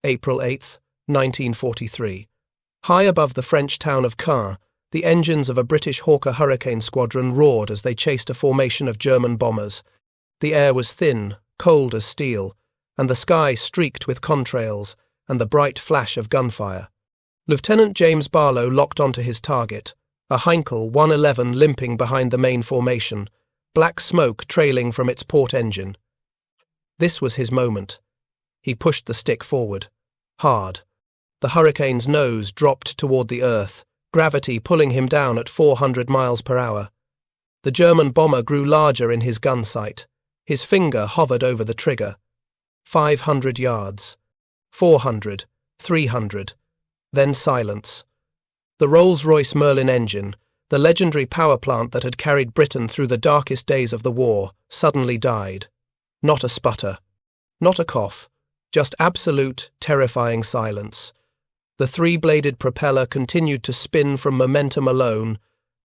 April 8, 1943. High above the French town of Caen, the engines of a British Hawker Hurricane squadron roared as they chased a formation of German bombers. The air was thin, cold as steel, and the sky streaked with contrails and the bright flash of gunfire. Lieutenant James Barlow locked onto his target, a Heinkel 111 limping behind the main formation, black smoke trailing from its port engine. This was his moment. He pushed the stick forward, hard. The Hurricane's nose dropped toward the earth, gravity pulling him down at 400 miles per hour. The German bomber grew larger in his gun sight. His finger hovered over the trigger. 500 yards. 400. 300. Then silence. The Rolls-Royce Merlin engine, the legendary power plant that had carried Britain through the darkest days of the war, suddenly died. Not a sputter. Not a cough. Just absolute, terrifying silence. The three-bladed propeller continued to spin from momentum alone,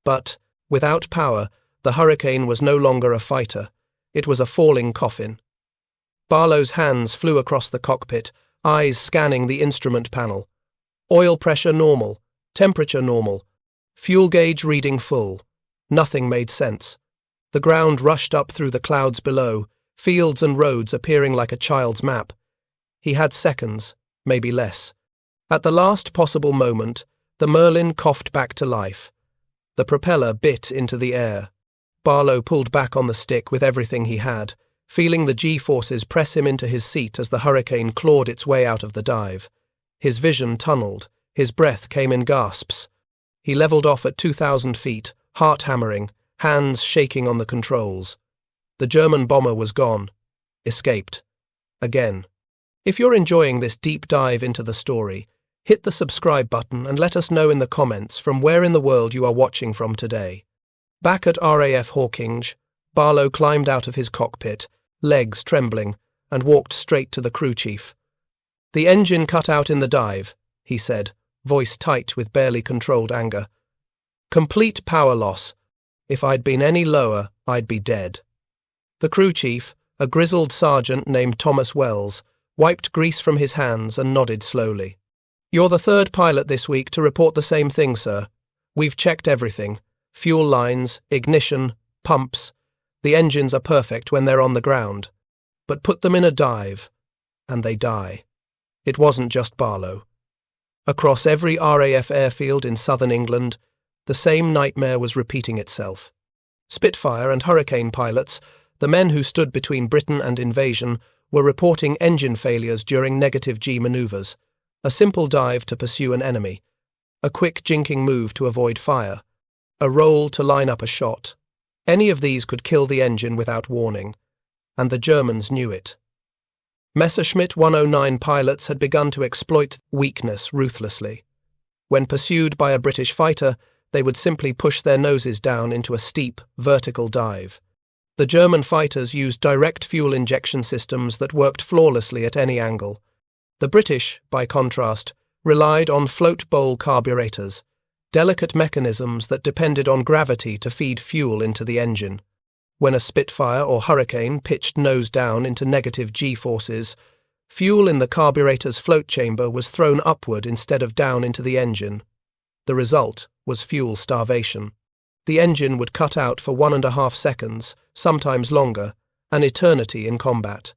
but, without power, the Hurricane was no longer a fighter. It was a falling coffin. Barlow's hands flew across the cockpit, eyes scanning the instrument panel. Oil pressure normal, temperature normal, fuel gauge reading full. Nothing made sense. The ground rushed up through the clouds below, fields and roads appearing like a child's map. He had seconds, maybe less. At the last possible moment, the Merlin coughed back to life. The propeller bit into the air. Barlow pulled back on the stick with everything he had, feeling the G-forces press him into his seat as the Hurricane clawed its way out of the dive. His vision tunneled, his breath came in gasps. He leveled off at 2,000 feet, heart hammering, hands shaking on the controls. The German bomber was gone. Escaped. Again. If you're enjoying this deep dive into the story, hit the subscribe button and let us know in the comments from where in the world you are watching from today. Back at RAF Hawkinge, Barlow climbed out of his cockpit, legs trembling, and walked straight to the crew chief. "The engine cut out in the dive," he said, voice tight with barely controlled anger. "Complete power loss. If I'd been any lower, I'd be dead." The crew chief, a grizzled sergeant named Thomas Wells, wiped grease from his hands and nodded slowly. "You're the third pilot this week to report the same thing, sir. We've checked everything. Fuel lines, ignition, pumps. The engines are perfect when they're on the ground. But put them in a dive, and they die." It wasn't just Barlow. Across every RAF airfield in southern England, the same nightmare was repeating itself. Spitfire and Hurricane pilots, the men who stood between Britain and invasion, were reporting engine failures during negative G maneuvers, a simple dive to pursue an enemy, a quick jinking move to avoid fire, a roll to line up a shot. Any of these could kill the engine without warning, and the Germans knew it. Messerschmitt 109 pilots had begun to exploit weakness ruthlessly. When pursued by a British fighter, they would simply push their noses down into a steep, vertical dive. The German fighters used direct fuel injection systems that worked flawlessly at any angle. The British, by contrast, relied on float bowl carburetors, delicate mechanisms that depended on gravity to feed fuel into the engine. When a Spitfire or Hurricane pitched nose down into negative G-forces, fuel in the carburetor's float chamber was thrown upward instead of down into the engine. The result was fuel starvation. The engine would cut out for 1.5 seconds, sometimes longer, an eternity in combat.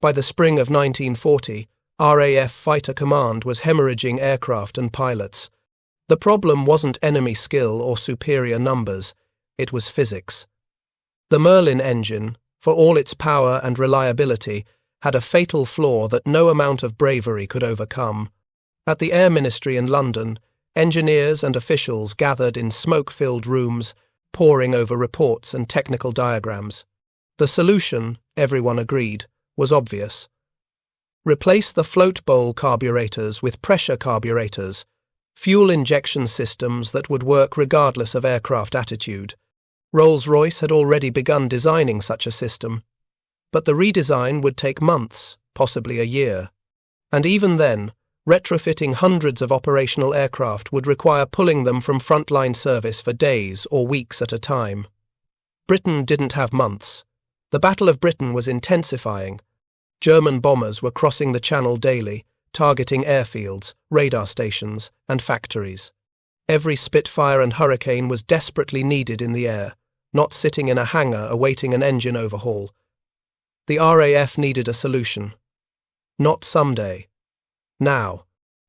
By the spring of 1940, RAF Fighter Command was hemorrhaging aircraft and pilots. The problem wasn't enemy skill or superior numbers, it was physics. The Merlin engine, for all its power and reliability, had a fatal flaw that no amount of bravery could overcome. At the Air Ministry in London, engineers and officials gathered in smoke-filled rooms, poring over reports and technical diagrams. The solution, everyone agreed, was obvious. Replace the float bowl carburetors with pressure carburetors, fuel injection systems that would work regardless of aircraft attitude. Rolls-Royce had already begun designing such a system, but the redesign would take months, possibly a year. And even then, retrofitting hundreds of operational aircraft would require pulling them from frontline service for days or weeks at a time. Britain didn't have months. The Battle of Britain was intensifying. German bombers were crossing the Channel daily, targeting airfields, radar stations, and factories. Every Spitfire and Hurricane was desperately needed in the air, not sitting in a hangar awaiting an engine overhaul. The RAF needed a solution. Not someday. Now.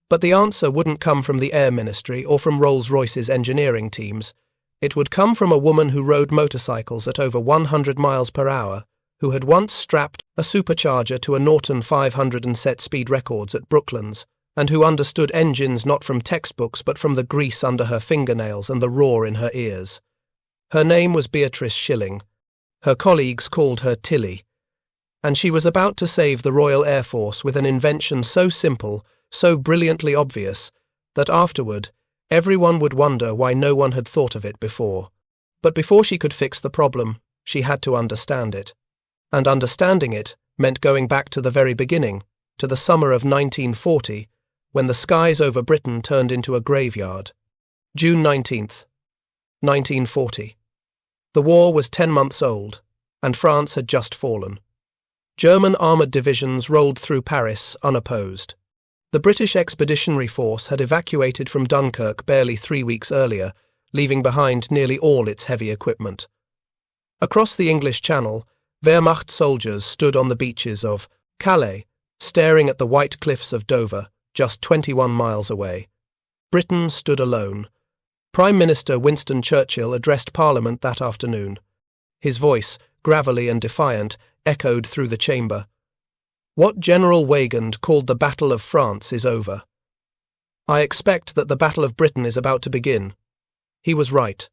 But the answer wouldn't come from the Air Ministry or from Rolls-Royce's engineering teams. It would come from a woman who rode motorcycles at over 100 miles per hour, who had once strapped a supercharger to a Norton 500 and set speed records at Brooklands, and who understood engines not from textbooks but from the grease under her fingernails and the roar in her ears. Her name was Beatrice Schilling. Her colleagues called her Tilly. And she was about to save the Royal Air Force with an invention so simple, so brilliantly obvious, that afterward, everyone would wonder why no one had thought of it before. But before she could fix the problem, she had to understand it. And understanding it meant going back to the very beginning, to the summer of 1940, when the skies over Britain turned into a graveyard. June 19th, 1940. The war was 10 months old, and France had just fallen. German armoured divisions rolled through Paris unopposed. The British Expeditionary Force had evacuated from Dunkirk barely 3 weeks earlier, leaving behind nearly all its heavy equipment. Across the English Channel, Wehrmacht soldiers stood on the beaches of Calais, staring at the white cliffs of Dover, just 21 miles away. Britain stood alone. Prime Minister Winston Churchill addressed Parliament that afternoon. His voice, gravelly and defiant, echoed through the chamber. What General Weygand called the Battle of France is over. I expect that the Battle of Britain is about to begin. He was right.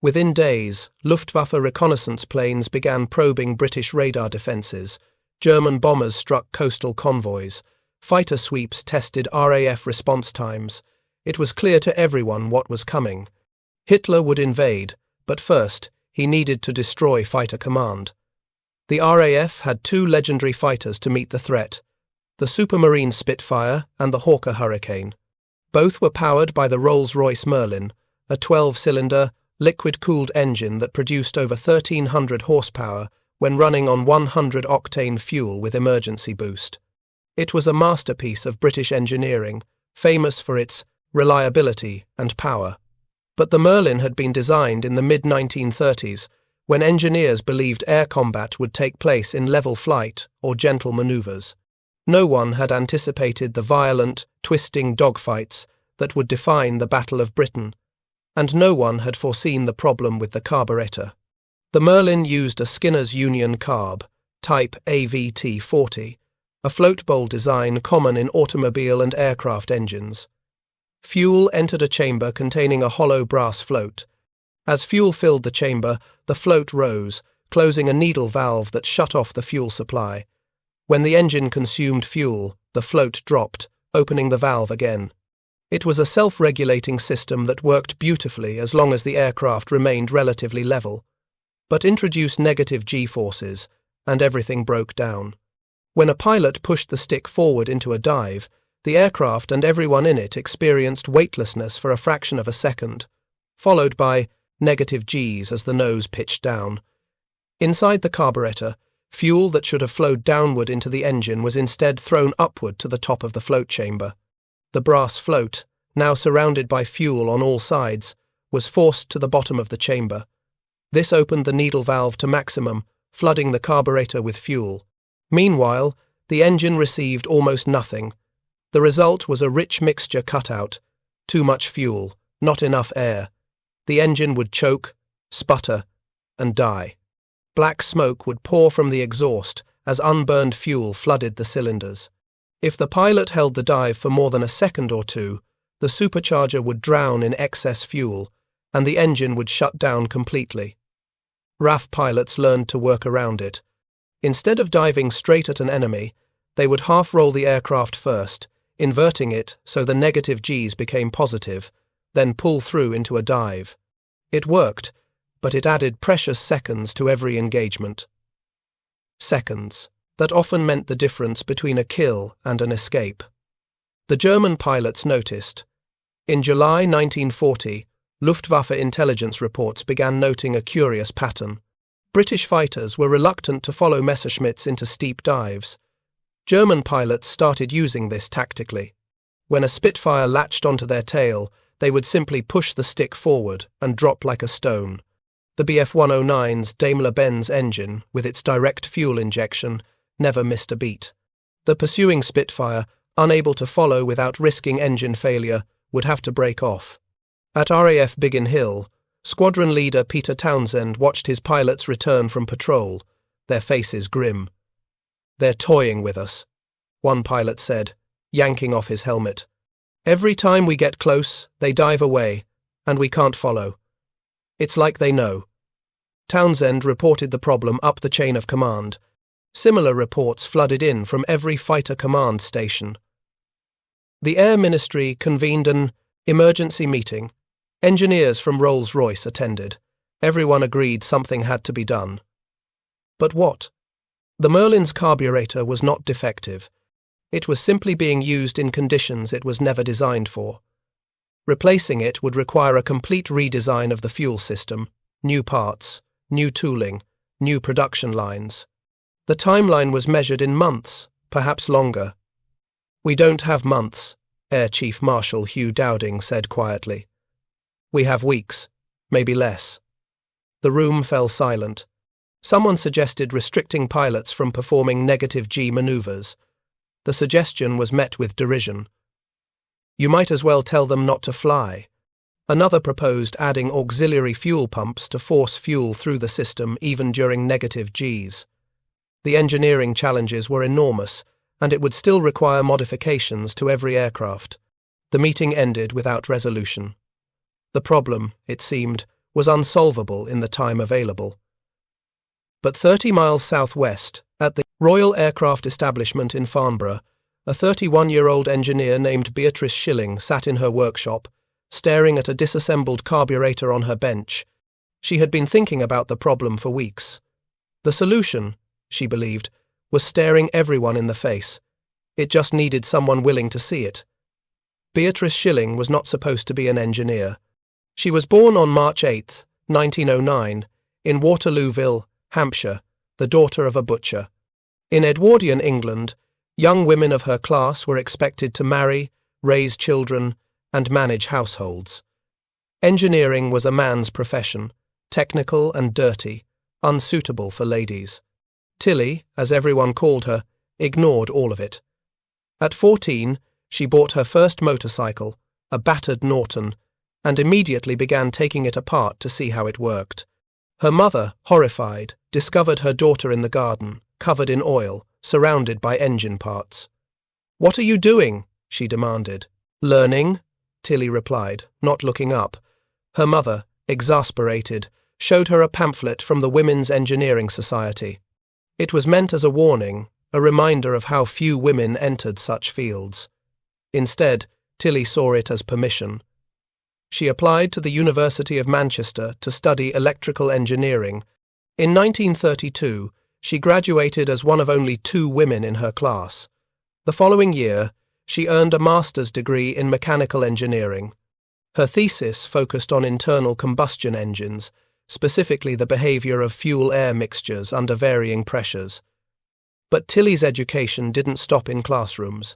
Within days, Luftwaffe reconnaissance planes began probing British radar defences. German bombers struck coastal convoys. Fighter sweeps tested RAF response times. It was clear to everyone what was coming. Hitler would invade, but first, he needed to destroy fighter command. The RAF had 2 legendary fighters to meet the threat, the Supermarine Spitfire and the Hawker Hurricane. Both were powered by the Rolls-Royce Merlin, a 12-cylinder, liquid-cooled engine that produced over 1,300 horsepower when running on 100-octane fuel with emergency boost. It was a masterpiece of British engineering, famous for its reliability and power. But the Merlin had been designed in the mid-1930s, when engineers believed air combat would take place in level flight or gentle manoeuvres. No one had anticipated the violent, twisting dogfights that would define the Battle of Britain, and no one had foreseen the problem with the carburetor. The Merlin used a Skinner's Union carb, type AVT-40, a float bowl design common in automobile and aircraft engines. Fuel entered a chamber containing a hollow brass float. As fuel filled the chamber, the float rose, closing a needle valve that shut off the fuel supply. When the engine consumed fuel, the float dropped, opening the valve again. It was a self-regulating system that worked beautifully as long as the aircraft remained relatively level. But introduce negative G-forces, and everything broke down. When a pilot pushed the stick forward into a dive, the aircraft and everyone in it experienced weightlessness for a fraction of a second, followed by negative Gs as the nose pitched down. Inside the carburetor, fuel that should have flowed downward into the engine was instead thrown upward to the top of the float chamber. The brass float, now surrounded by fuel on all sides, was forced to the bottom of the chamber. This opened the needle valve to maximum, flooding the carburetor with fuel. Meanwhile, the engine received almost nothing. The result was a rich mixture cut out. Too much fuel, not enough air. The engine would choke, sputter, and die. Black smoke would pour from the exhaust as unburned fuel flooded the cylinders. If the pilot held the dive for more than a second or two, the supercharger would drown in excess fuel, and the engine would shut down completely. RAF pilots learned to work around it. Instead of diving straight at an enemy, they would half-roll the aircraft first, inverting it so the negative Gs became positive, then pull through into a dive. It worked, but it added precious seconds to every engagement. Seconds that often meant the difference between a kill and an escape. The German pilots noticed. In July 1940, Luftwaffe intelligence reports began noting a curious pattern. British fighters were reluctant to follow Messerschmitts into steep dives. German pilots started using this tactically. When a Spitfire latched onto their tail, they would simply push the stick forward and drop like a stone. The Bf-109's Daimler-Benz engine, with its direct fuel injection, never missed a beat. The pursuing Spitfire, unable to follow without risking engine failure, would have to break off. At RAF Biggin Hill, squadron leader Peter Townsend watched his pilots return from patrol, their faces grim. "They're toying with us," one pilot said, yanking off his helmet. "Every time we get close, they dive away, and we can't follow. It's like they know." Townsend reported the problem up the chain of command. Similar reports flooded in from every fighter command station. The Air Ministry convened an emergency meeting. Engineers from Rolls-Royce attended. Everyone agreed something had to be done. But what? The Merlin's carburetor was not defective. It was simply being used in conditions it was never designed for. Replacing it would require a complete redesign of the fuel system, new parts, new tooling, new production lines. The timeline was measured in months, perhaps longer. "We don't have months," Air Chief Marshal Hugh Dowding said quietly. "We have weeks, maybe less." The room fell silent. Someone suggested restricting pilots from performing negative G maneuvers. The suggestion was met with derision. "You might as well tell them not to fly." Another proposed adding auxiliary fuel pumps to force fuel through the system even during negative Gs. The engineering challenges were enormous, and it would still require modifications to every aircraft. The meeting ended without resolution. The problem, it seemed, was unsolvable in the time available. But 30 miles southwest, at the Royal Aircraft Establishment in Farnborough, a 31-year-old engineer named Beatrice Schilling sat in her workshop, staring at a disassembled carburetor on her bench. She had been thinking about the problem for weeks. The solution, she believed, was staring everyone in the face. It just needed someone willing to see it. Beatrice Schilling was not supposed to be an engineer. She was born on March 8, 1909, in Waterlooville, Hampshire, the daughter of a butcher. In Edwardian England, young women of her class were expected to marry, raise children, and manage households. Engineering was a man's profession, technical and dirty, unsuitable for ladies. Tilly, as everyone called her, ignored all of it. At 14, she bought her first motorcycle, a battered Norton, and immediately began taking it apart to see how it worked. Her mother, horrified, discovered her daughter in the garden, covered in oil, surrounded by engine parts. "What are you doing?" she demanded. "Learning," Tilly replied, not looking up. Her mother, exasperated, showed her a pamphlet from the Women's Engineering Society. It was meant as a warning, a reminder of how few women entered such fields. Instead, Tilly saw it as permission. She applied to the University of Manchester to study electrical engineering. In 1932, she graduated as one of only 2 women in her class. The following year, she earned a master's degree in mechanical engineering. Her thesis focused on internal combustion engines, specifically the behavior of fuel-air mixtures under varying pressures. But Tilly's education didn't stop in classrooms.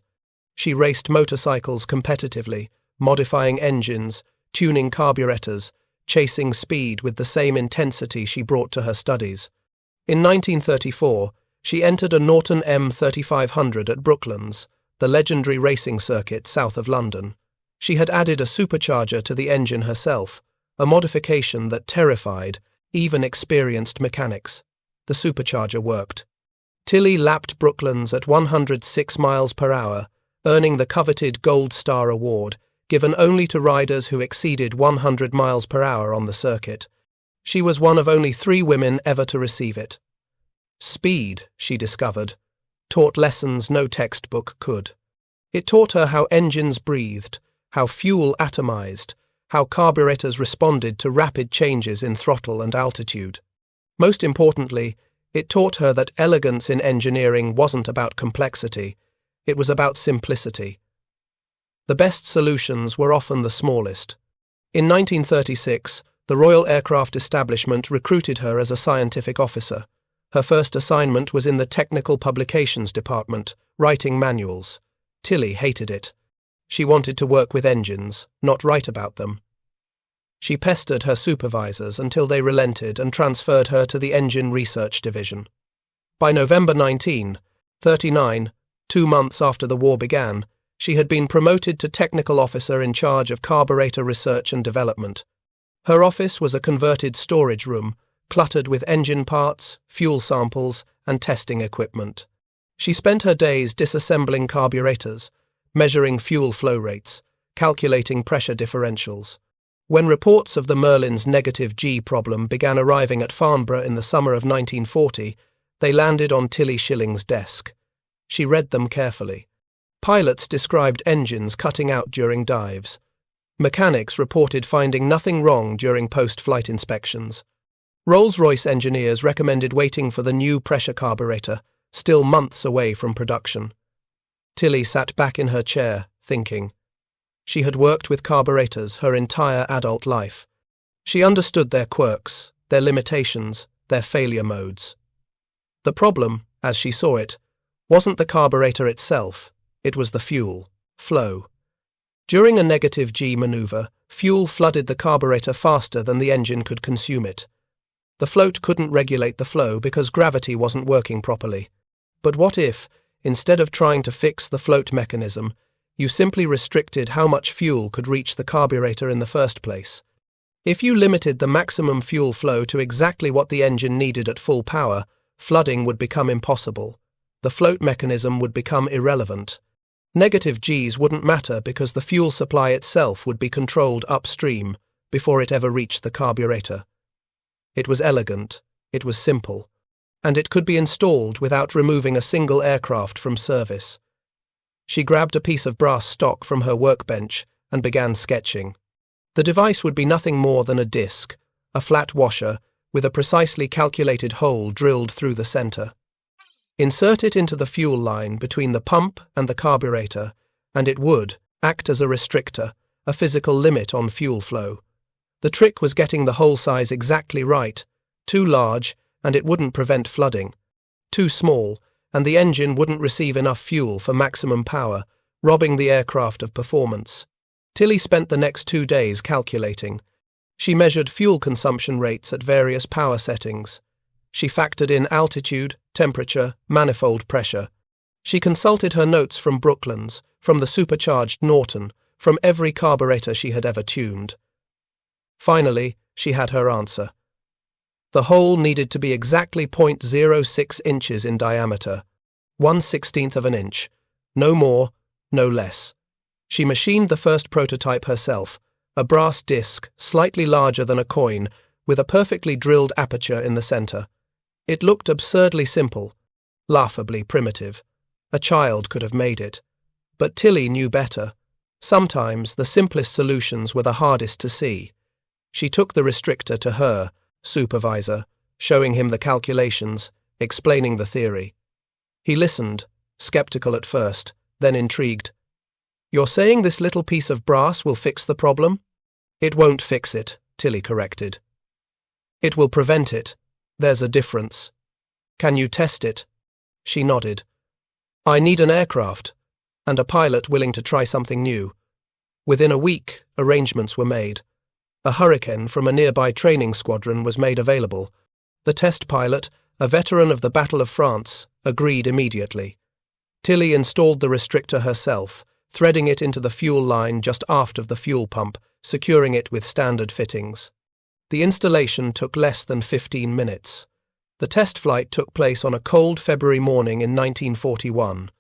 She raced motorcycles competitively, modifying engines, tuning carburetors, chasing speed with the same intensity she brought to her studies. In 1934, she entered a Norton M3500 at Brooklands, the legendary racing circuit south of London. She had added a supercharger to the engine herself, a modification that terrified even experienced mechanics. The supercharger worked. Tilly lapped Brooklands at 106 miles per hour, earning the coveted Gold Star Award, given only to riders who exceeded 100 miles per hour on the circuit. She was one of only 3 women ever to receive it. Speed, she discovered, taught lessons no textbook could. It taught her how engines breathed, how fuel atomized, how carburetors responded to rapid changes in throttle and altitude. Most importantly, it taught her that elegance in engineering wasn't about complexity, it was about simplicity. The best solutions were often the smallest. In 1936, the Royal Aircraft Establishment recruited her as a scientific officer. Her first assignment was in the technical publications department, writing manuals. Tilly hated it. She wanted to work with engines, not write about them. She pestered her supervisors until they relented and transferred her to the Engine Research Division. By November 1939, 2 months after the war began, she had been promoted to technical officer in charge of carburetor research and development. Her office was a converted storage room, cluttered with engine parts, fuel samples, and testing equipment. She spent her days disassembling carburetors, measuring fuel flow rates, calculating pressure differentials. When reports of the Merlin's negative G problem began arriving at Farnborough in the summer of 1940, they landed on Tilly Schilling's desk. She read them carefully. Pilots described engines cutting out during dives. Mechanics reported finding nothing wrong during post-flight inspections. Rolls-Royce engineers recommended waiting for the new pressure carburetor, still months away from production. Tilly sat back in her chair, thinking. She had worked with carburetors her entire adult life. She understood their quirks, their limitations, their failure modes. The problem, as she saw it, wasn't the carburetor itself, it was the fuel, flow. During a negative G maneuver, fuel flooded the carburetor faster than the engine could consume it. The float couldn't regulate the flow because gravity wasn't working properly. But what if, instead of trying to fix the float mechanism, you simply restricted how much fuel could reach the carburetor in the first place? If you limited the maximum fuel flow to exactly what the engine needed at full power, flooding would become impossible. The float mechanism would become irrelevant. Negative Gs wouldn't matter because the fuel supply itself would be controlled upstream before it ever reached the carburetor. It was elegant, it was simple, and it could be installed without removing a single aircraft from service. She grabbed a piece of brass stock from her workbench and began sketching. The device would be nothing more than a disc, a flat washer with a precisely calculated hole drilled through the center. Insert it into the fuel line between the pump and the carburetor, and it would act as a restrictor, a physical limit on fuel flow. The trick was getting the hole size exactly right. Too large, and it wouldn't prevent flooding. Too small, and the engine wouldn't receive enough fuel for maximum power, robbing the aircraft of performance. Tilly spent the next 2 days calculating. She measured fuel consumption rates at various power settings. She factored in altitude, temperature, manifold pressure. She consulted her notes from Brooklands, from the supercharged Norton, from every carburetor she had ever tuned. Finally, she had her answer. The hole needed to be exactly 0.06 inches in diameter, 1/16 of an inch, no more, no less. She machined the first prototype herself, a brass disc slightly larger than a coin, with a perfectly drilled aperture in the center. It looked absurdly simple, laughably primitive. A child could have made it. But Tilly knew better. Sometimes the simplest solutions were the hardest to see. She took the restrictor to her supervisor, showing him the calculations, explaining the theory. He listened, skeptical at first, then intrigued. "You're saying this little piece of brass will fix the problem?" "It won't fix it," Tilly corrected. "It will prevent it. There's a difference. Can you test it?" She nodded. "I need an aircraft, and a pilot willing to try something new." Within a week, arrangements were made. A Hurricane from a nearby training squadron was made available. The test pilot, a veteran of the Battle of France, agreed immediately. Tilly installed the restrictor herself, threading it into the fuel line just aft of the fuel pump, securing it with standard fittings. The installation took less than 15 minutes. The test flight took place on a cold February morning in 1941.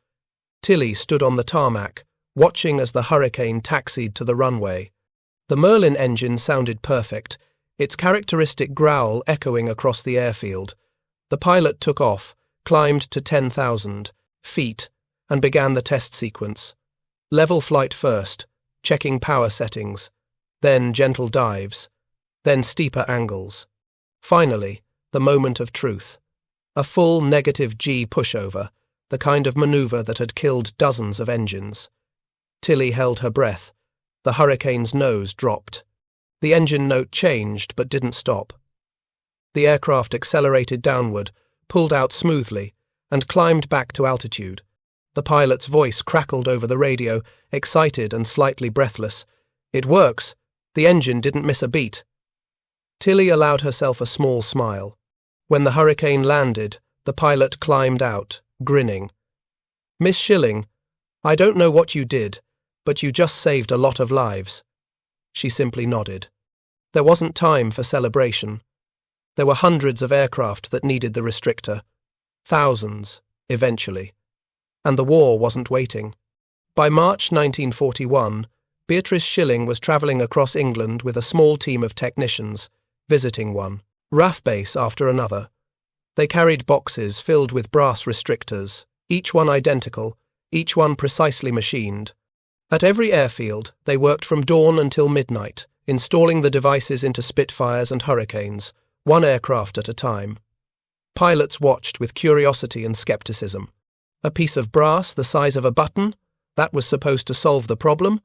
Tilly stood on the tarmac, watching as the Hurricane taxied to the runway. The Merlin engine sounded perfect, its characteristic growl echoing across the airfield. The pilot took off, climbed to 10,000 feet, and began the test sequence. Level flight first, checking power settings, then gentle dives, then steeper angles. Finally, the moment of truth. A full negative G pushover, the kind of maneuver that had killed dozens of engines. Tilly held her breath. The Hurricane's nose dropped. The engine note changed but didn't stop. The aircraft accelerated downward, pulled out smoothly, and climbed back to altitude. The pilot's voice crackled over the radio, excited and slightly breathless. "It works. The engine didn't miss a beat." Tilly allowed herself a small smile. When the Hurricane landed, the pilot climbed out, grinning. "Miss Schilling, I don't know what you did, but you just saved a lot of lives." She simply nodded. There wasn't time for celebration. There were hundreds of aircraft that needed the restrictor. Thousands, eventually. And the war wasn't waiting. By March 1941, Beatrice Schilling was travelling across England with a small team of technicians, visiting one RAF base after another. They carried boxes filled with brass restrictors, each one identical, each one precisely machined. At every airfield, they worked from dawn until midnight, installing the devices into Spitfires and Hurricanes, one aircraft at a time. Pilots watched with curiosity and skepticism. A piece of brass the size of a button? That was supposed to solve the problem?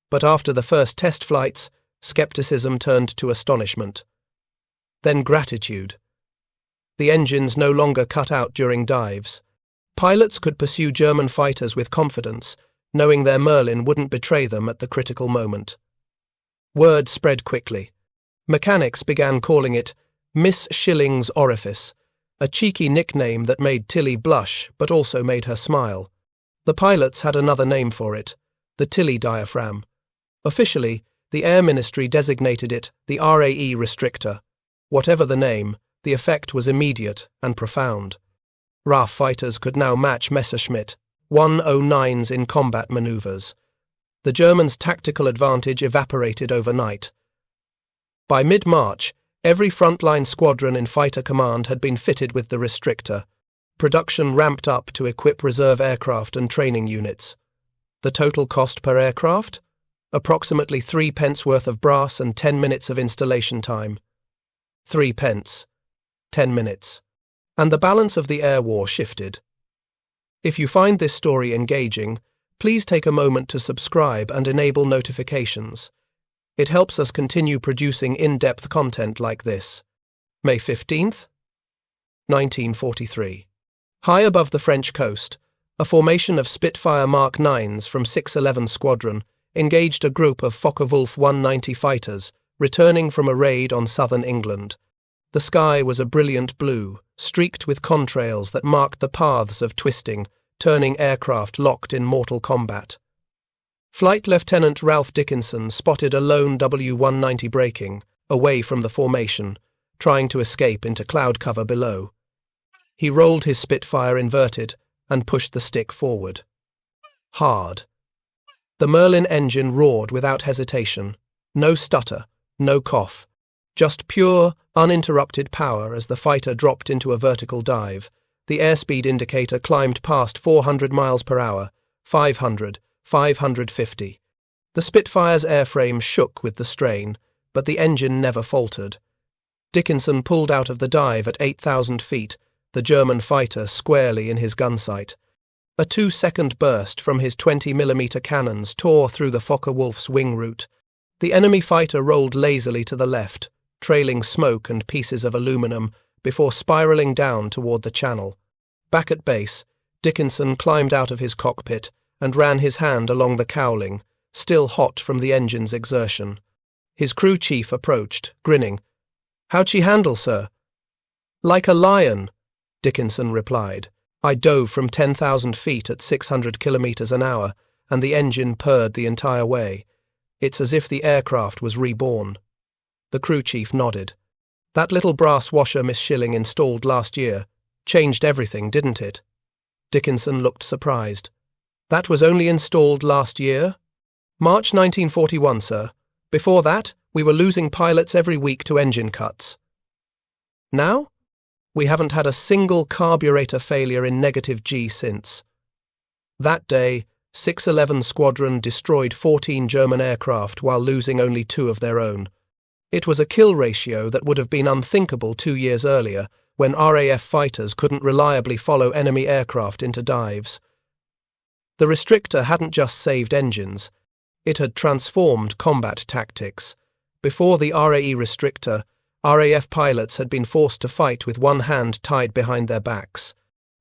But after the first test flights, skepticism turned to astonishment. Then gratitude. The engines no longer cut out during dives. Pilots could pursue German fighters with confidence, knowing their Merlin wouldn't betray them at the critical moment. Word spread quickly. Mechanics began calling it Miss Schilling's Orifice, a cheeky nickname that made Tilly blush but also made her smile. The pilots had another name for it, the Tilly diaphragm. Officially, the Air Ministry designated it the RAE restrictor. Whatever the name, the effect was immediate and profound. RAF fighters could now match Messerschmitt 109s in combat maneuvers. The Germans' tactical advantage evaporated overnight. By mid-March, every frontline squadron in Fighter Command had been fitted with the restrictor. Production ramped up to equip reserve aircraft and training units. The total cost per aircraft? Approximately 3 pence worth of brass and 10 minutes of installation time. 3 pence. 10 minutes. And the balance of the air war shifted. If you find this story engaging, please take a moment to subscribe and enable notifications. It helps us continue producing in-depth content like this. May 15th, 1943. High above the French coast, a formation of Spitfire Mark 9s from 611 Squadron engaged a group of Focke-Wulf 190 fighters returning from a raid on southern England. The sky was a brilliant blue, streaked with contrails that marked the paths of twisting, turning aircraft locked in mortal combat. Flight Lieutenant Ralph Dickinson spotted a lone W-190 braking, away from the formation, trying to escape into cloud cover below. He rolled his Spitfire inverted and pushed the stick forward. Hard. The Merlin engine roared without hesitation. No stutter, no cough. Just pure, uninterrupted power as the fighter dropped into a vertical dive. The airspeed indicator climbed past 400 miles per hour, 500, 550. The Spitfire's airframe shook with the strain, but the engine never faltered. Dickinson pulled out of the dive at 8,000 feet, the German fighter squarely in his gunsight. A 2-second burst from his 20mm cannons tore through the Focke-Wulf's wing route. The enemy fighter rolled lazily to the left, trailing smoke and pieces of aluminum, before spiralling down toward the channel. Back at base, Dickinson climbed out of his cockpit and ran his hand along the cowling, still hot from the engine's exertion. His crew chief approached, grinning. "How'd she handle, sir?" "Like a lion," Dickinson replied. "I dove from 10,000 feet at 600 kilometers an hour, and the engine purred the entire way. It's as if the aircraft was reborn." The crew chief nodded. "That little brass washer Miss Schilling installed last year changed everything, didn't it?" Dickinson looked surprised. "That was only installed last year?" "March 1941, sir. Before that, we were losing pilots every week to engine cuts." "Now? We haven't had a single carburetor failure in negative G since." That day, 611 Squadron destroyed 14 German aircraft while losing only 2 of their own. It was a kill ratio that would have been unthinkable 2 years earlier, when RAF fighters couldn't reliably follow enemy aircraft into dives. The restrictor hadn't just saved engines, it had transformed combat tactics. Before the RAE restrictor, RAF pilots had been forced to fight with one hand tied behind their backs.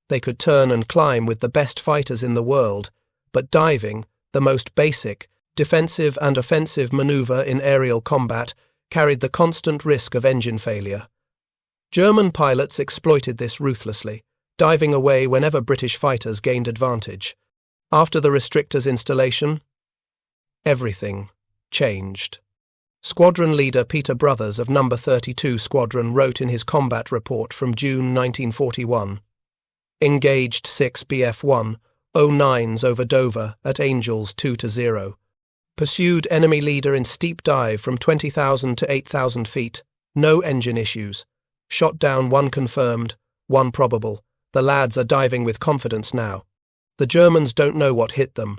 They could turn and climb with the best fighters in the world, but diving, the most basic, defensive and offensive maneuver in aerial combat, carried the constant risk of engine failure. German pilots exploited this ruthlessly, diving away whenever British fighters gained advantage. After the restrictor's installation, everything changed. Squadron leader Peter Brothers of No. 32 Squadron wrote in his combat report from June 1941, "Engaged 6 BF-1, 09s over Dover at Angels 2-0. Pursued enemy leader in steep dive from 20,000 to 8,000 feet. No engine issues. Shot down 1 confirmed, 1 probable. The lads are diving with confidence now. The Germans don't know what hit them."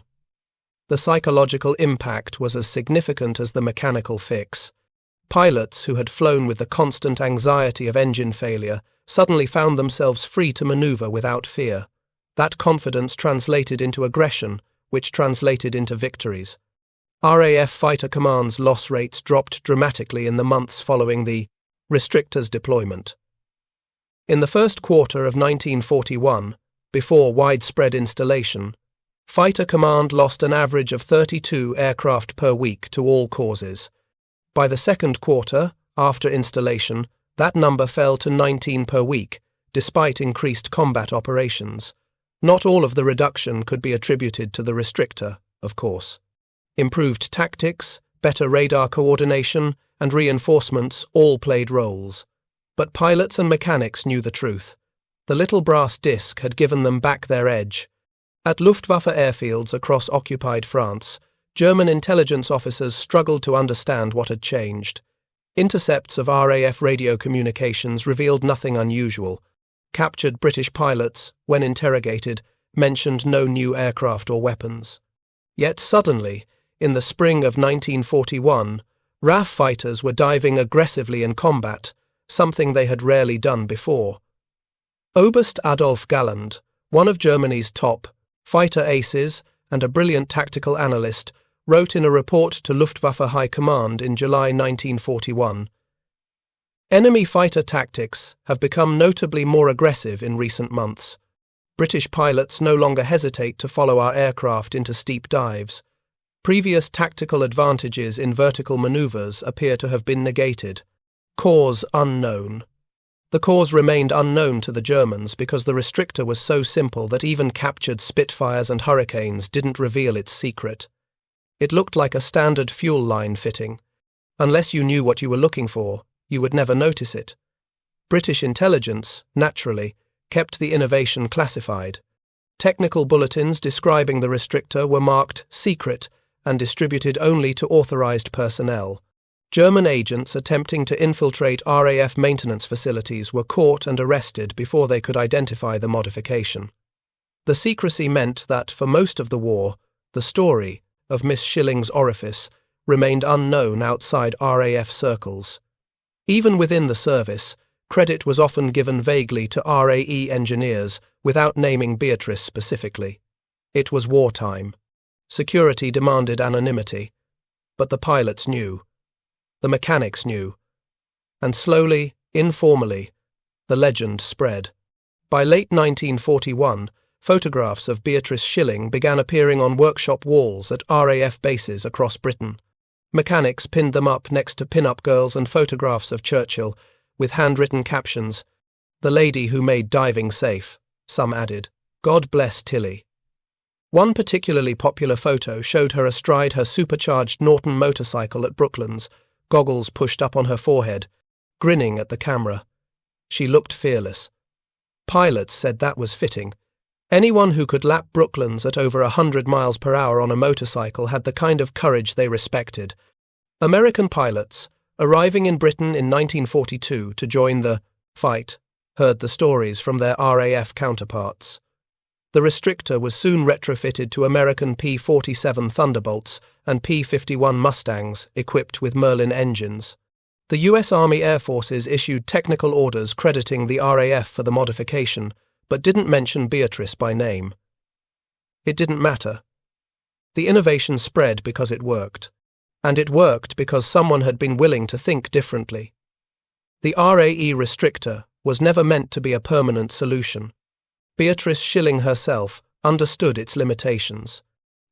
The psychological impact was as significant as the mechanical fix. Pilots who had flown with the constant anxiety of engine failure suddenly found themselves free to maneuver without fear. That confidence translated into aggression, which translated into victories. RAF Fighter Command's loss rates dropped dramatically in the months following the restrictor's deployment. In the first quarter of 1941, before widespread installation, Fighter Command lost an average of 32 aircraft per week to all causes. By the second quarter, after installation, that number fell to 19 per week, despite increased combat operations. Not all of the reduction could be attributed to the restrictor, of course. Improved tactics, better radar coordination, and reinforcements all played roles. But pilots and mechanics knew the truth. The little brass disc had given them back their edge. At Luftwaffe airfields across occupied France, German intelligence officers struggled to understand what had changed. Intercepts of RAF radio communications revealed nothing unusual. Captured British pilots, when interrogated, mentioned no new aircraft or weapons. Yet suddenly, in the spring of 1941, RAF fighters were diving aggressively in combat, something they had rarely done before. Oberst Adolf Galland, one of Germany's top fighter aces and a brilliant tactical analyst, wrote in a report to Luftwaffe High Command in July 1941, "Enemy fighter tactics have become notably more aggressive in recent months. British pilots no longer hesitate to follow our aircraft into steep dives. Previous tactical advantages in vertical maneuvers appear to have been negated. Cause unknown." The cause remained unknown to the Germans because the restrictor was so simple that even captured Spitfires and Hurricanes didn't reveal its secret. It looked like a standard fuel line fitting. Unless you knew what you were looking for, you would never notice it. British intelligence, naturally, kept the innovation classified. Technical bulletins describing the restrictor were marked secret and distributed only to authorized personnel. German agents attempting to infiltrate RAF maintenance facilities were caught and arrested before they could identify the modification. The secrecy meant that, for most of the war, the story of Miss Schilling's orifice remained unknown outside RAF circles. Even within the service, credit was often given vaguely to RAE engineers without naming Beatrice specifically. It was wartime. Security demanded anonymity. But the pilots knew. The mechanics knew. And slowly, informally, the legend spread. By late 1941, photographs of Beatrice Schilling began appearing on workshop walls at RAF bases across Britain. Mechanics pinned them up next to pin-up girls and photographs of Churchill, with handwritten captions, "The lady who made diving safe," some added, "God bless Tilly." One particularly popular photo showed her astride her supercharged Norton motorcycle at Brooklands, goggles pushed up on her forehead, grinning at the camera. She looked fearless. Pilots said that was fitting. Anyone who could lap Brooklands at over 100 miles per hour on a motorcycle had the kind of courage they respected. American pilots, arriving in Britain in 1942 to join the fight, heard the stories from their RAF counterparts. The restrictor was soon retrofitted to American P-47 Thunderbolts and P-51 Mustangs equipped with Merlin engines. The U.S. Army Air Forces issued technical orders crediting the RAF for the modification, but didn't mention Beatrice by name. It didn't matter. The innovation spread because it worked. And it worked because someone had been willing to think differently. The RAE restrictor was never meant to be a permanent solution. Beatrice Schilling herself understood its limitations.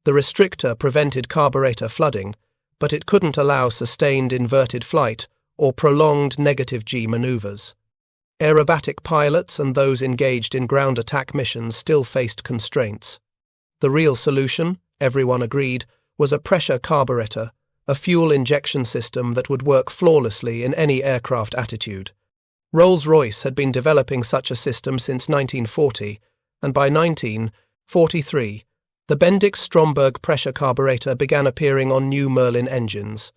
The restrictor prevented carburetor flooding, but it couldn't allow sustained inverted flight or prolonged negative G maneuvers. Aerobatic pilots and those engaged in ground attack missions still faced constraints. The real solution, everyone agreed, was a pressure carburetor, a fuel injection system that would work flawlessly in any aircraft attitude. Rolls-Royce had been developing such a system since 1940, and by 1943, the Bendix-Stromberg pressure carburetor began appearing on new Merlin engines.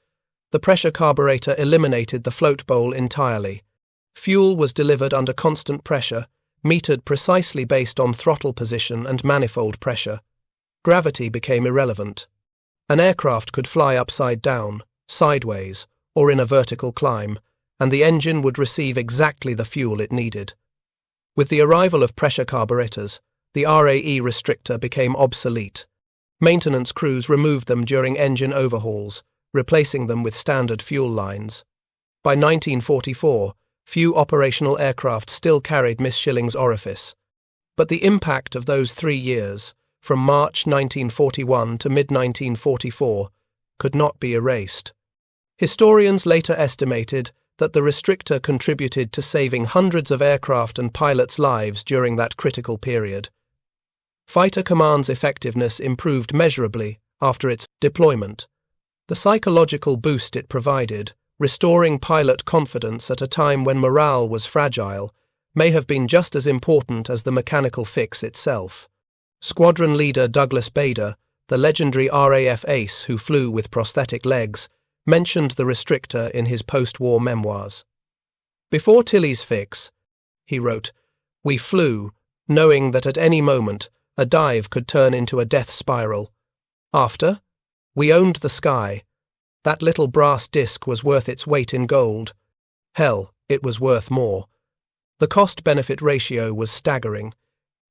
The pressure carburetor eliminated the float bowl entirely. Fuel was delivered under constant pressure, metered precisely based on throttle position and manifold pressure. Gravity became irrelevant. An aircraft could fly upside down, sideways, or in a vertical climb, and the engine would receive exactly the fuel it needed. With the arrival of pressure carburetors, the RAE restrictor became obsolete. Maintenance crews removed them during engine overhauls, replacing them with standard fuel lines. By 1944, few operational aircraft still carried Miss Schilling's orifice. But the impact of those 3 years, from March 1941 to mid-1944, could not be erased. Historians later estimated that the restrictor contributed to saving hundreds of aircraft and pilots' lives during that critical period. Fighter Command's effectiveness improved measurably after its deployment. The psychological boost it provided, restoring pilot confidence at a time when morale was fragile, may have been just as important as the mechanical fix itself. Squadron leader Douglas Bader, the legendary RAF ace who flew with prosthetic legs, mentioned the restrictor in his post-war memoirs. "Before Tilley's fix," he wrote, "we flew, knowing that at any moment a dive could turn into a death spiral. After, we owned the sky. That little brass disc was worth its weight in gold. Hell, it was worth more. The cost-benefit ratio was staggering.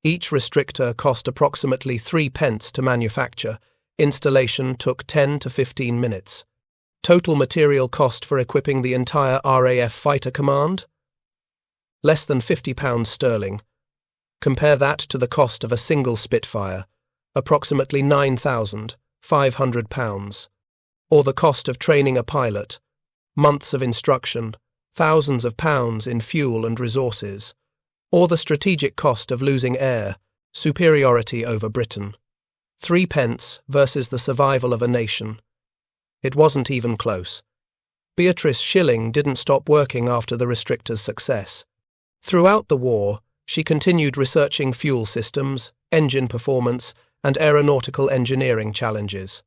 Each restrictor cost approximately 3 pence to manufacture. Installation took 10 to 15 minutes. Total material cost for equipping the entire RAF Fighter Command? Less than £50 sterling. Compare that to the cost of a single Spitfire, approximately £9,500. Or the cost of training a pilot, months of instruction, thousands of pounds in fuel and resources. Or the strategic cost of losing air, superiority over Britain. 3 pence versus the survival of a nation. It wasn't even close. Beatrice Schilling didn't stop working after the restrictor's success. Throughout the war, she continued researching fuel systems, engine performance, and aeronautical engineering challenges.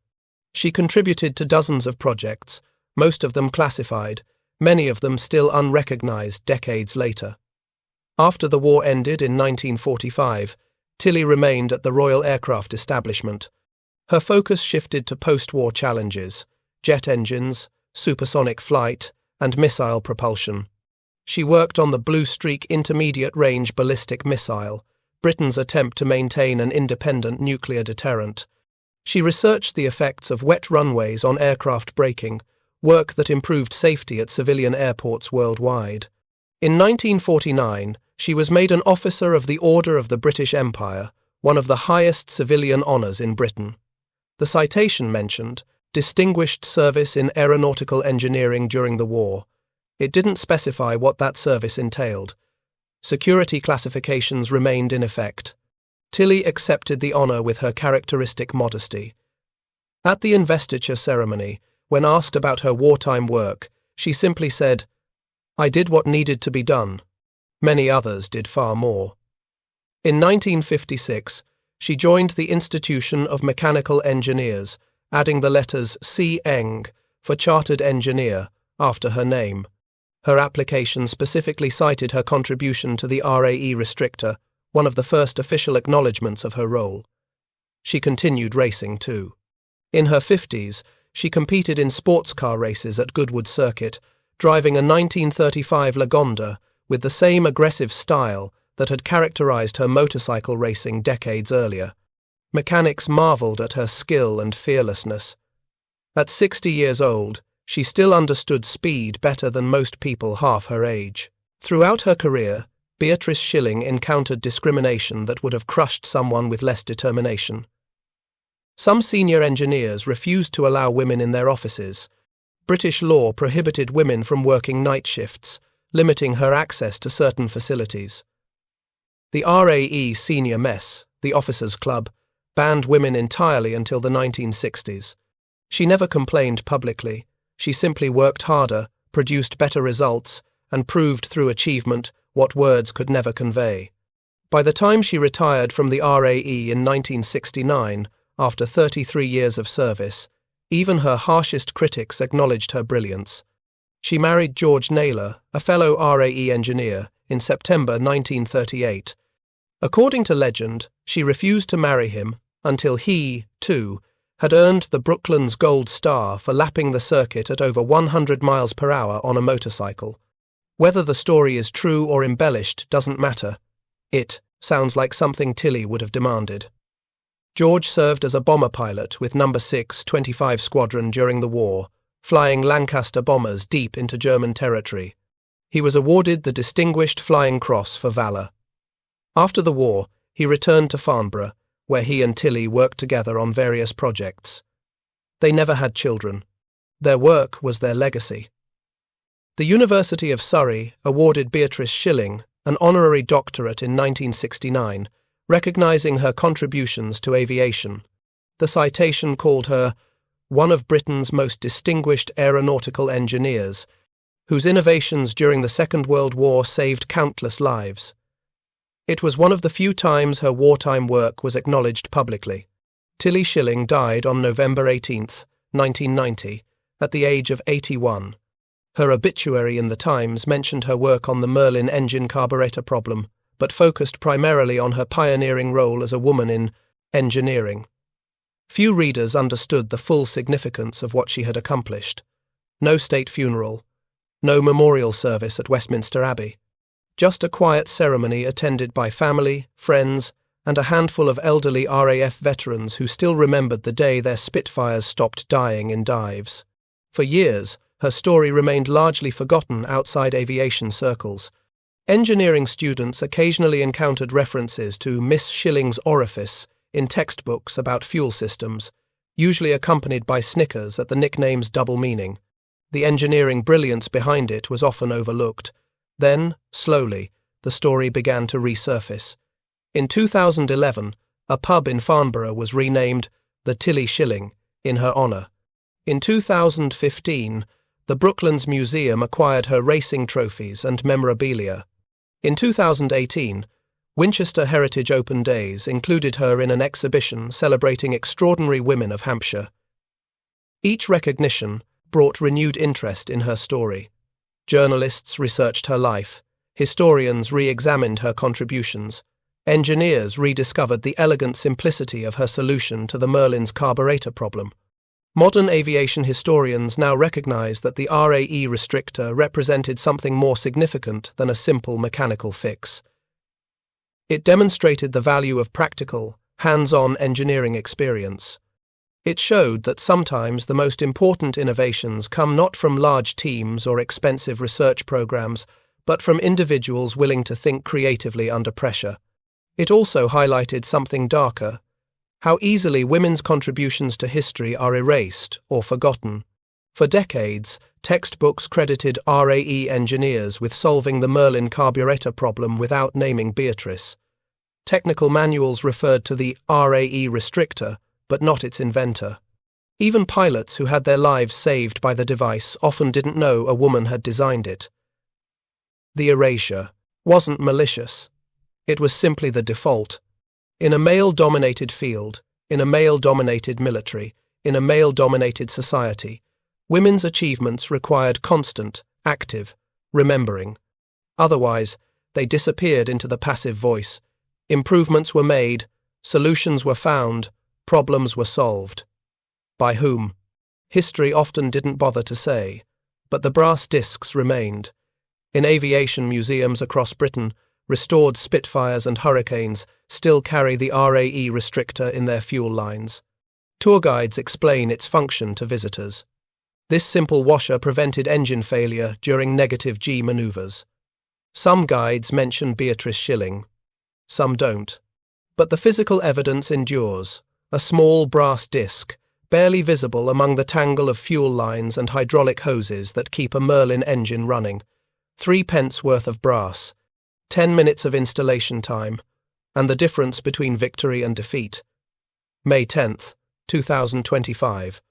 She contributed to dozens of projects, most of them classified, many of them still unrecognized decades later. After the war ended in 1945, Tilley remained at the Royal Aircraft Establishment. Her focus shifted to post-war challenges, jet engines, supersonic flight, and missile propulsion. She worked on the Blue Streak intermediate-range ballistic missile, Britain's attempt to maintain an independent nuclear deterrent. She researched the effects of wet runways on aircraft braking, work that improved safety at civilian airports worldwide. In 1949, she was made an Officer of the Order of the British Empire, one of the highest civilian honours in Britain. The citation mentioned, Distinguished Service in Aeronautical Engineering during the war. It didn't specify what that service entailed. Security classifications remained in effect. Tilley accepted the honour with her characteristic modesty. At the investiture ceremony, when asked about her wartime work, she simply said, "I did what needed to be done. Many others did far more." In 1956, she joined the Institution of Mechanical Engineers, adding the letters C.Eng for Chartered Engineer after her name. Her application specifically cited her contribution to the RAE restrictor, one of the first official acknowledgements of her role. She continued racing too. In her 50s, she competed in sports car races at Goodwood Circuit, driving a 1935 Lagonda with the same aggressive style that had characterized her motorcycle racing decades earlier. Mechanics marveled at her skill and fearlessness. At 60 years old, she still understood speed better than most people half her age. Throughout her career, Beatrice Schilling encountered discrimination that would have crushed someone with less determination. Some senior engineers refused to allow women in their offices. British law prohibited women from working night shifts, limiting her access to certain facilities. The RAE Senior Mess, the Officers' Club, banned women entirely until the 1960s. She never complained publicly. She simply worked harder, produced better results, and proved through achievement what words could never convey. By the time she retired from the RAE in 1969, after 33 years of service, even her harshest critics acknowledged her brilliance. She married George Naylor, a fellow RAE engineer, in September 1938. According to legend, she refused to marry him until he, too, had earned the Brooklands Gold Star for lapping the circuit at over 100 miles per hour on a motorcycle. Whether the story is true or embellished doesn't matter. It sounds like something Tilly would have demanded. George served as a bomber pilot with No. 6 25 Squadron during the war, flying Lancaster bombers deep into German territory. He was awarded the Distinguished Flying Cross for valour. After the war, he returned to Farnborough, where he and Tilly worked together on various projects. They never had children. Their work was their legacy. The University of Surrey awarded Beatrice Schilling an honorary doctorate in 1969, recognising her contributions to aviation. The citation called her one of Britain's most distinguished aeronautical engineers, whose innovations during the Second World War saved countless lives. It was one of the few times her wartime work was acknowledged publicly. Tilly Schilling died on November 18, 1990, at the age of 81. Her obituary in the Times mentioned her work on the Merlin engine carburetor problem, but focused primarily on her pioneering role as a woman in engineering. Few readers understood the full significance of what she had accomplished. No state funeral, no memorial service at Westminster Abbey. Just a quiet ceremony attended by family, friends, and a handful of elderly RAF veterans who still remembered the day their Spitfires stopped dying in dives. For years, her story remained largely forgotten outside aviation circles. Engineering students occasionally encountered references to Miss Schilling's orifice in textbooks about fuel systems, usually accompanied by snickers at the nickname's double meaning. The engineering brilliance behind it was often overlooked. Then, slowly, the story began to resurface. In 2011, a pub in Farnborough was renamed the Tilly Schilling in her honour. In 2015, the Brooklands Museum acquired her racing trophies and memorabilia. In 2018, Winchester Heritage Open Days included her in an exhibition celebrating extraordinary women of Hampshire. Each recognition brought renewed interest in her story. Journalists researched her life, historians re-examined her contributions, engineers rediscovered the elegant simplicity of her solution to the Merlin's carburetor problem. Modern aviation historians now recognize that the RAE restrictor represented something more significant than a simple mechanical fix. It demonstrated the value of practical, hands-on engineering experience. It showed that sometimes the most important innovations come not from large teams or expensive research programs, but from individuals willing to think creatively under pressure. It also highlighted something darker: how easily women's contributions to history are erased or forgotten. For decades, textbooks credited RAE engineers with solving the Merlin carburetor problem without naming Beatrice. Technical manuals referred to the RAE restrictor, but not its inventor. Even pilots who had their lives saved by the device often didn't know a woman had designed it. The erasure wasn't malicious. It was simply the default. In a male-dominated field, in a male-dominated military, in a male-dominated society, women's achievements required constant, active, remembering. Otherwise, they disappeared into the passive voice. Improvements were made, solutions were found, problems were solved. By whom? History often didn't bother to say, but the brass discs remained. In aviation museums across Britain, restored Spitfires and Hurricanes still carry the RAE restrictor in their fuel lines. Tour guides explain its function to visitors. This simple washer prevented engine failure during negative G maneuvers. Some guides mention Beatrice Schilling. Some don't. But the physical evidence endures. A small brass disc, barely visible among the tangle of fuel lines and hydraulic hoses that keep a Merlin engine running. 3p worth of brass. 10 minutes of installation time. And the difference between victory and defeat. May 10th, 2025.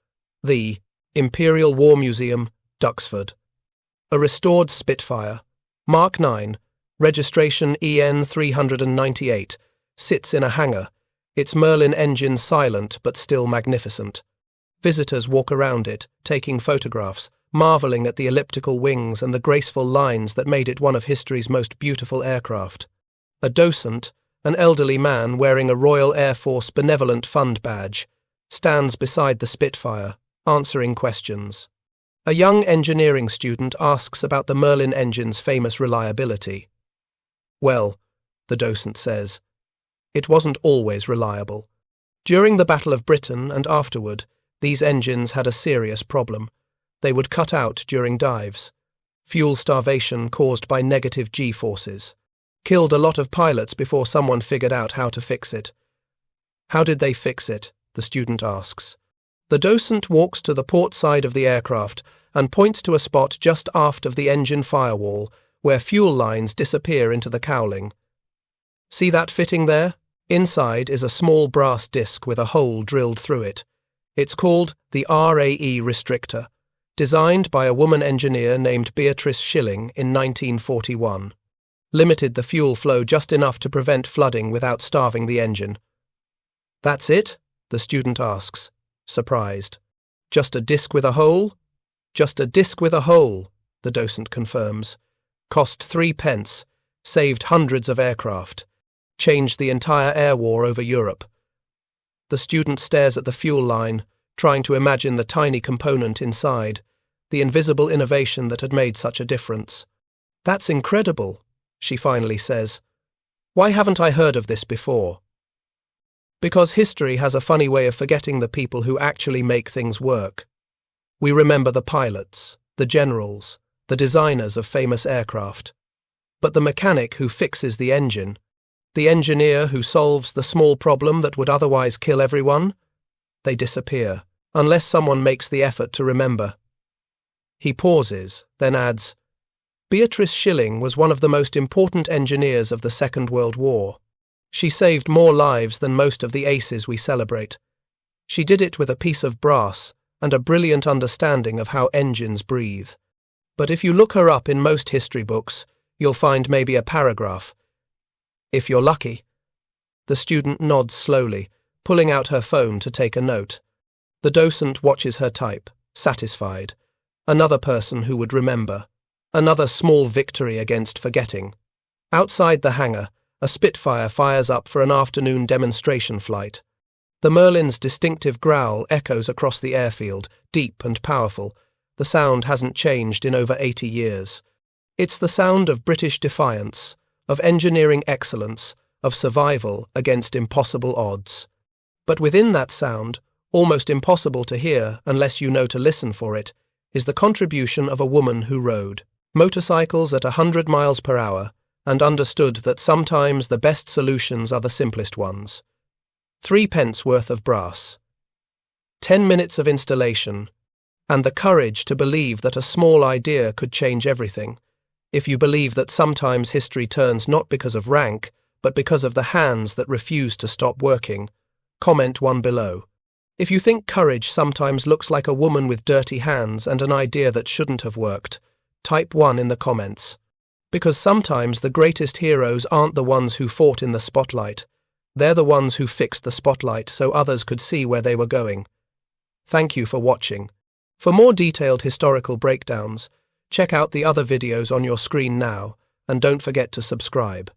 The Imperial War Museum, Duxford. A restored Spitfire, Mark 9, registration EN 398, sits in a hangar, its Merlin engine silent but still magnificent. Visitors walk around it, taking photographs, marvelling at the elliptical wings and the graceful lines that made it one of history's most beautiful aircraft. A docent, an elderly man wearing a Royal Air Force Benevolent Fund badge, stands beside the Spitfire, answering questions. A young engineering student asks about the Merlin engine's famous reliability. Well, the docent says, it wasn't always reliable. During the Battle of Britain and afterward, these engines had a serious problem. They would cut out during dives. Fuel starvation caused by negative G-forces. Killed a lot of pilots before someone figured out how to fix it. How did they fix it? The student asks. The docent walks to the port side of the aircraft and points to a spot just aft of the engine firewall where fuel lines disappear into the cowling. See that fitting there? Inside is a small brass disc with a hole drilled through it. It's called the RAE restrictor, designed by a woman engineer named Beatrice Schilling in 1941. Limited the fuel flow just enough to prevent flooding without starving the engine. That's it? The student asks, surprised. Just a disc with a hole? Just a disc with a hole, the docent confirms. Cost 3p, saved hundreds of aircraft, changed the entire air war over Europe. The student stares at the fuel line, trying to imagine the tiny component inside, the invisible innovation that had made such a difference. That's incredible, she finally says. Why haven't I heard of this before? Because history has a funny way of forgetting the people who actually make things work. We remember the pilots, the generals, the designers of famous aircraft. But the mechanic who fixes the engine, the engineer who solves the small problem that would otherwise kill everyone, they disappear, unless someone makes the effort to remember. He pauses, then adds, Beatrice Schilling was one of the most important engineers of the Second World War. She saved more lives than most of the aces we celebrate. She did it with a piece of brass and a brilliant understanding of how engines breathe. But if you look her up in most history books, you'll find maybe a paragraph. If you're lucky. The student nods slowly, pulling out her phone to take a note. The docent watches her type, satisfied. Another person who would remember. Another small victory against forgetting. Outside the hangar, a Spitfire fires up for an afternoon demonstration flight. The Merlin's distinctive growl echoes across the airfield, deep and powerful. The sound hasn't changed in over 80 years. It's the sound of British defiance, of engineering excellence, of survival against impossible odds. But within that sound, almost impossible to hear unless you know to listen for it, is the contribution of a woman who rode motorcycles at 100 miles per hour and understood that sometimes the best solutions are the simplest ones. 3p worth of brass. 10 minutes of installation, and the courage to believe that a small idea could change everything, if you believe that sometimes history turns not because of rank, but because of the hands that refuse to stop working. Comment 1 below. If you think courage sometimes looks like a woman with dirty hands and an idea that shouldn't have worked, type 1 in the comments. Because sometimes the greatest heroes aren't the ones who fought in the spotlight. They're the ones who fixed the spotlight so others could see where they were going. Thank you for watching. For more detailed historical breakdowns, check out the other videos on your screen now, and don't forget to subscribe.